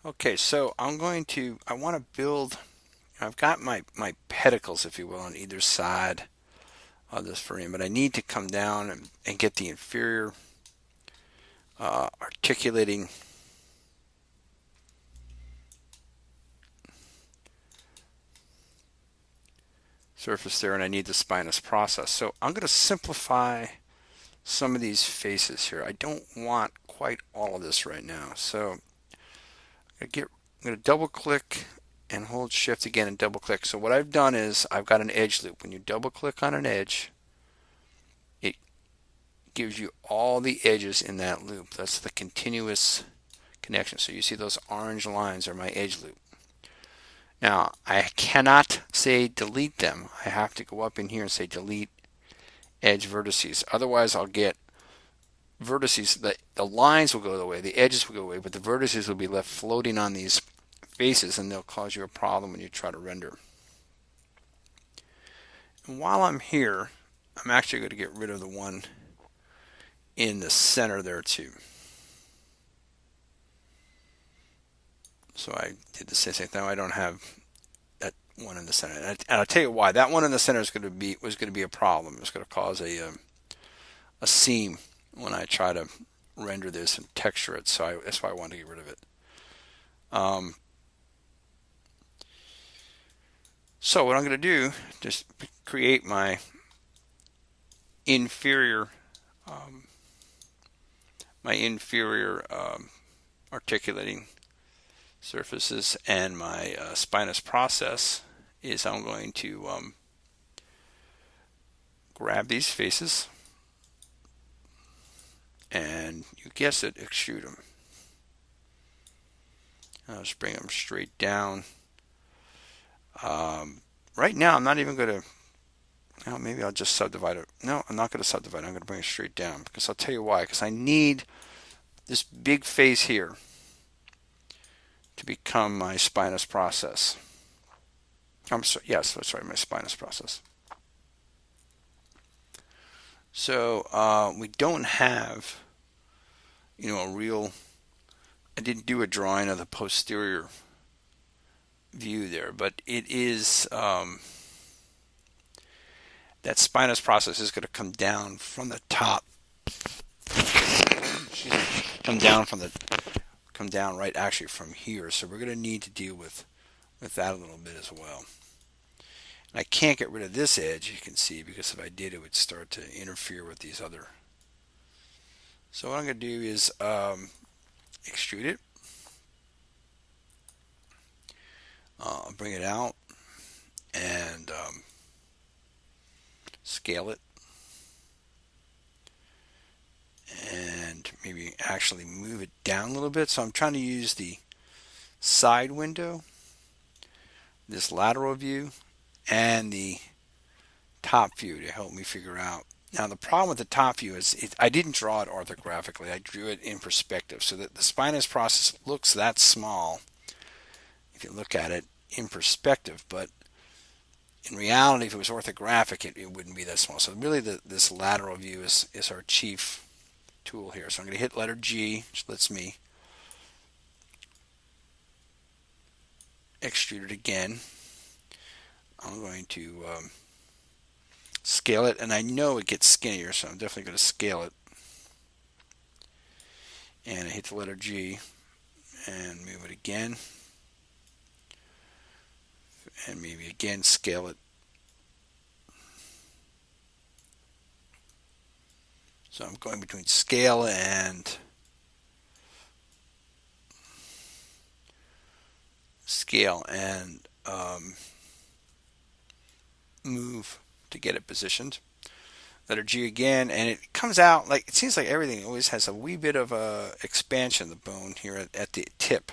Okay, so I want to build, I've got my pedicles, if you will, on either side of this frame, but I need to come down and get the inferior articulating surface there, and I need the spinous process. So I'm going to simplify some of these faces here. I don't want quite all of this right now. So I'm going to double click and hold shift again and double click. So what I've done is I've got an edge loop. When you double click on an edge, it gives you all the edges in that loop. That's the continuous connection. So you see those orange lines are my edge loop. Now I cannot say delete them. I have to go up in here and say delete edge vertices. Otherwise I'll get vertices, the lines will go away, the edges will go away, but the vertices will be left floating on these faces, and they'll cause you a problem when you try to render. And while I'm here, I'm actually going to get rid of the one in the center there too. So I did the same thing. Now I don't have that one in the center, and I'll tell you why. That one in the center was going to be a problem. It's going to cause a seam when I try to render this and texture it. So that's why I wanted to get rid of it. So what I'm going to do, just create my inferior articulating surfaces, and my spinous process is I'm going to grab these faces and, you guess it, extrude them. I'll just bring them straight down. Right now I'm not even going to, well, maybe I'll just subdivide it. No, I'm not going to subdivide. I'm going to bring it straight down, because I'll tell you why. Because I need this big face here to become my spinous process. I'm sorry, yes, that's right, my spinous process. So we don't have, a real, I didn't do a drawing of the posterior view there, but it is, that spinous process is going to come down from the top. Excuse me, come down right actually from here. So we're going to need to deal with that a little bit as well. And I can't get rid of this edge, you can see, because if I did, it would start to interfere with these other. So what I'm going to do is extrude it. I'll bring it out and scale it, and maybe actually move it down a little bit. So I'm trying to use the side window, this lateral view, and the top view to help me figure out. Now the problem with the top view is I didn't draw it orthographically. I drew it in perspective, so that the spinous process looks that small if you look at it in perspective, but in reality, if it was orthographic, it wouldn't be that small. So really this lateral view is our chief tool here. So I'm going to hit letter G, which lets me extrude it again. I'm going to scale it, and I know it gets skinnier, so I'm definitely going to scale it. And I hit the letter G and move it again. And maybe again scale it. So I'm going between scale and move to get it positioned. Letter G again, and it comes out like, it seems like everything always has a wee bit of expansion, the bone here at the tip.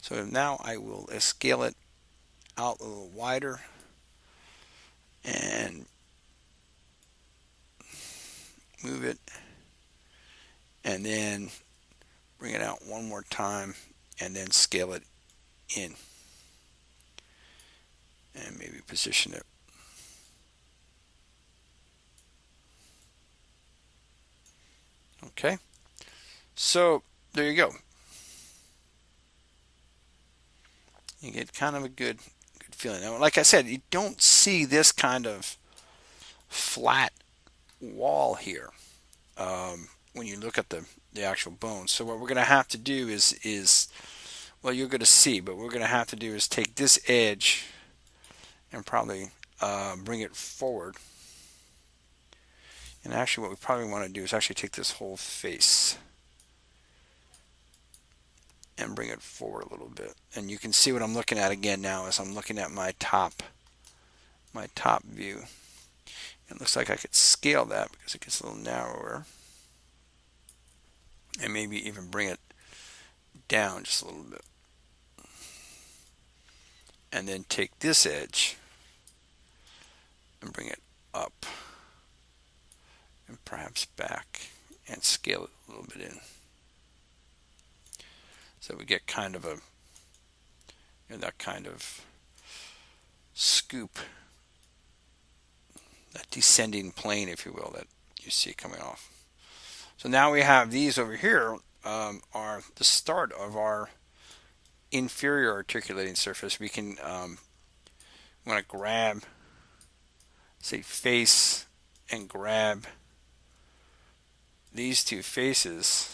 So now I will scale it out a little wider and move it, and then bring it out one more time and then scale it in and maybe position it. Okay, so there you go. You get kind of a good feeling. Now, like I said, you don't see this kind of flat wall here when you look at the actual bones. So what we're going to have to do is well, you're going to see, but what we're going to have to do is take this edge and probably bring it forward. And actually what we probably want to do is actually take this whole face and bring it forward a little bit. And you can see what I'm looking at again now as I'm looking at my top view. It looks like I could scale that because it gets a little narrower. And maybe even bring it down just a little bit. And then take this edge and bring it up and perhaps back and scale it a little bit in. So we get kind of a, that kind of scoop, that descending plane, if you will, that you see coming off. So now we have these over here are the start of our inferior articulating surface. We can want to grab, say, face and grab these two faces.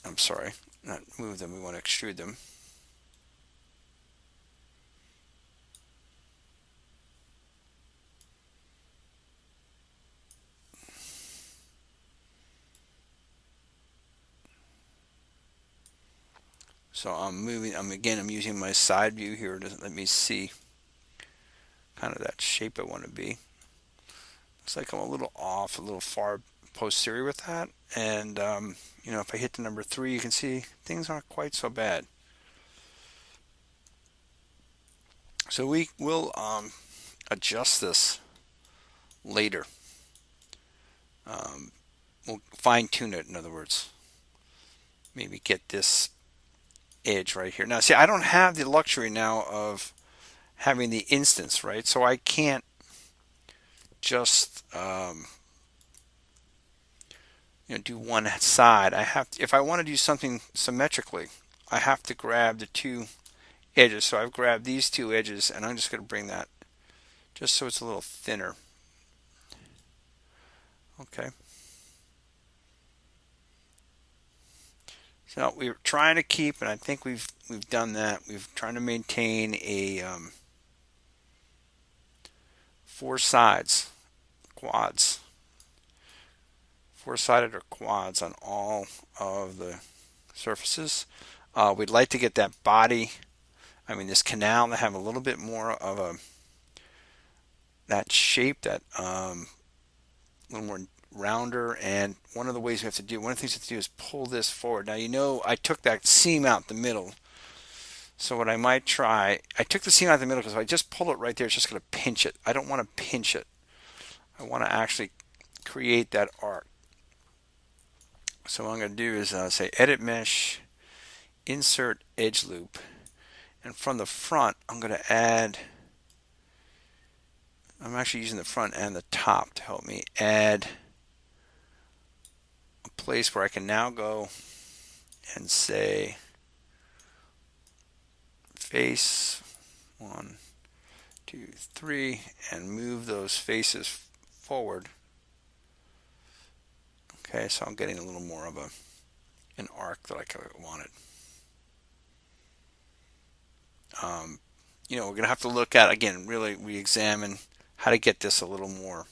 I'm sorry, not move them, we want to extrude them. So I'm moving, I'm using my side view here to let me see kind of that shape I want to be. Looks like I'm a little off, a little far posterior with that. And, if I hit the number 3, you can see things aren't quite so bad. So we will adjust this later. We'll fine tune it, in other words. Maybe get this edge right here. Now, see, I don't have the luxury now of having the instance, right? So I can't just do one side. I have to, if I want to do something symmetrically, I have to grab the two edges. So I've grabbed these two edges, and I'm just going to bring that just so it's a little thinner. Okay. So we're trying to keep, and I think we've done that. We've trying to maintain a 4 sides, quads, 4-sided or quads on all of the surfaces. We'd like to get that body, this canal, to have a little bit more of that shape, that a little more rounder. And one of the things we have to do is pull this forward. Now, I took that seam out the middle. So what I might try, I took the seam out the middle because if I just pull it right there, it's just going to pinch it. I don't want to pinch it. I want to actually create that arc. So what I'm going to do is say Edit Mesh, Insert Edge Loop, and from the front I'm going to add, I'm actually using the front and the top to help me add a place where I can now go and say face 1, 2, 3, and move those faces forward. Okay, so I'm getting a little more of an arc that I wanted. We're going to have to look at, again, really re-examine how to get this a little more,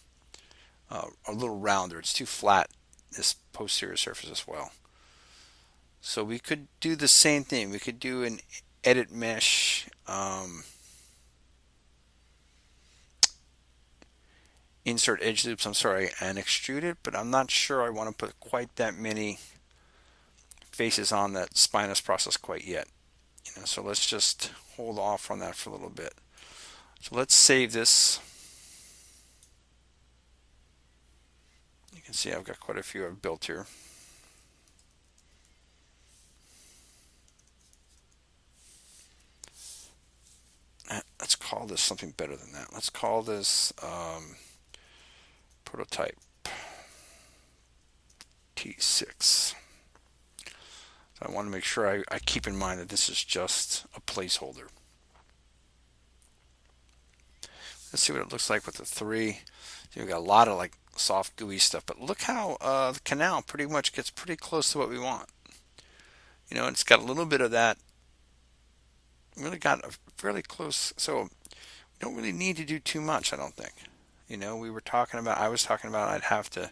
a little rounder. It's too flat, this posterior surface as well. So we could do the same thing. We could do an Edit Mesh, Insert Edge Loops, and extrude it, but I'm not sure I want to put quite that many faces on that spinous process quite yet. So let's just hold off on that for a little bit. So let's save this. You can see I've got quite a few I've built here. Let's call this something better than that. Let's call this prototype T6. So I want to make sure I keep in mind that this is just a placeholder. Let's see what it looks like with the 3. So we've got a lot of like soft gooey stuff, but look how the canal pretty much gets pretty close to what we want. It's got a little bit of that, really got a fairly close, so we don't really need to do too much, I don't think. I was talking about I'd have to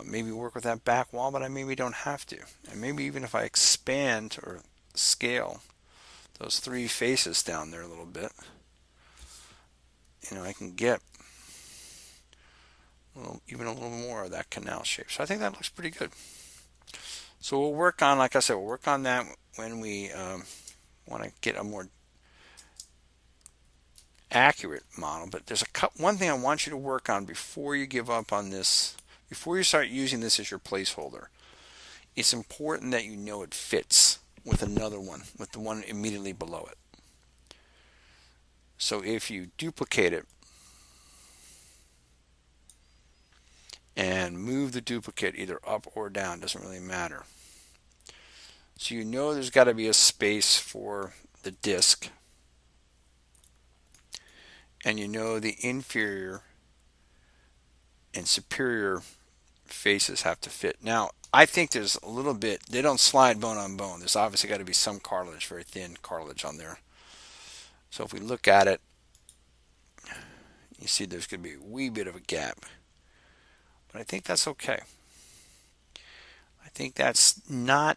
maybe work with that back wall, but I maybe don't have to. And maybe even if I expand or scale those 3 faces down there a little bit, I can get even a little more of that canal shape. So I think that looks pretty good. So we'll work on, like I said, we'll work on that when we want to get a more accurate model. But there's one thing I want you to work on before you give up on this, before you start using this as your placeholder. It's important that you know it fits with another one, with the one immediately below it. So if you duplicate it and move the duplicate either up or down, doesn't really matter. So there's got to be a space for the disk, and the inferior and superior faces have to fit. Now, I think there's a little bit, they don't slide bone on bone. There's obviously got to be some cartilage, very thin cartilage on there. So if we look at it, you see there's going to be a wee bit of a gap. But I think that's okay. I think that's not,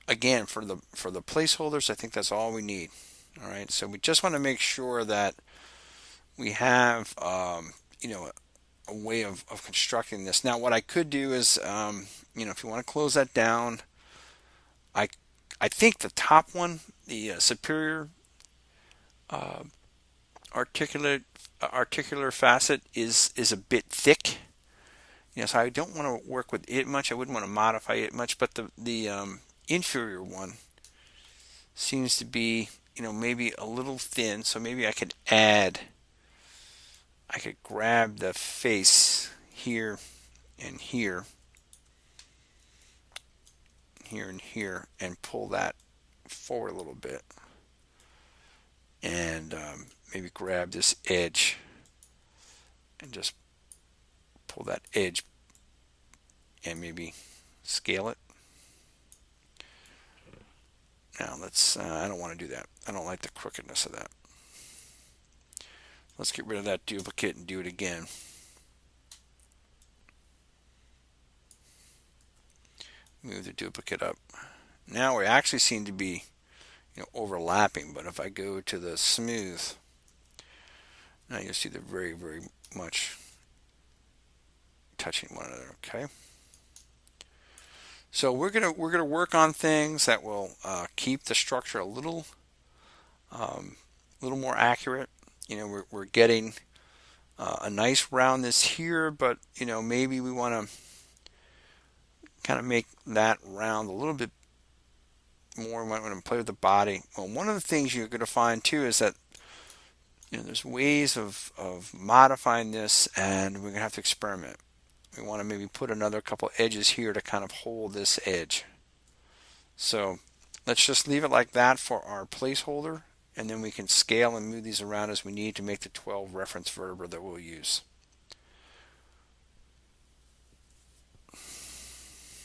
again, for the placeholders, I think that's all we need. All right, so we just want to make sure that we have, a way of constructing this. Now, what I could do is, if you want to close that down, I think the top one, the superior articular facet is a bit thick. So I don't want to work with it much. I wouldn't want to modify it much, but the inferior one seems to be, maybe a little thin. So maybe I could grab the face here and here, and here, and pull that forward a little bit, and maybe grab this edge and just pull that edge and maybe scale it. Now I don't want to do that. I don't like the crookedness of that. Let's get rid of that duplicate and do it again. Move the duplicate up. Now we actually seem to be overlapping, but if I go to the smooth, now you'll see they're very, very much touching one another. Okay. So we're gonna work on things that will keep the structure a little more accurate. We're getting a nice roundness here, but maybe we want to kind of make that round a little bit more. We might want to play with the body. Well, one of the things you're going to find too is that there's ways of modifying this, and we're going to have to experiment. We want to maybe put another couple edges here to kind of hold this edge. So let's just leave it like that for our placeholder, and then we can scale and move these around as we need to make the 12 reference vertebra that we'll use.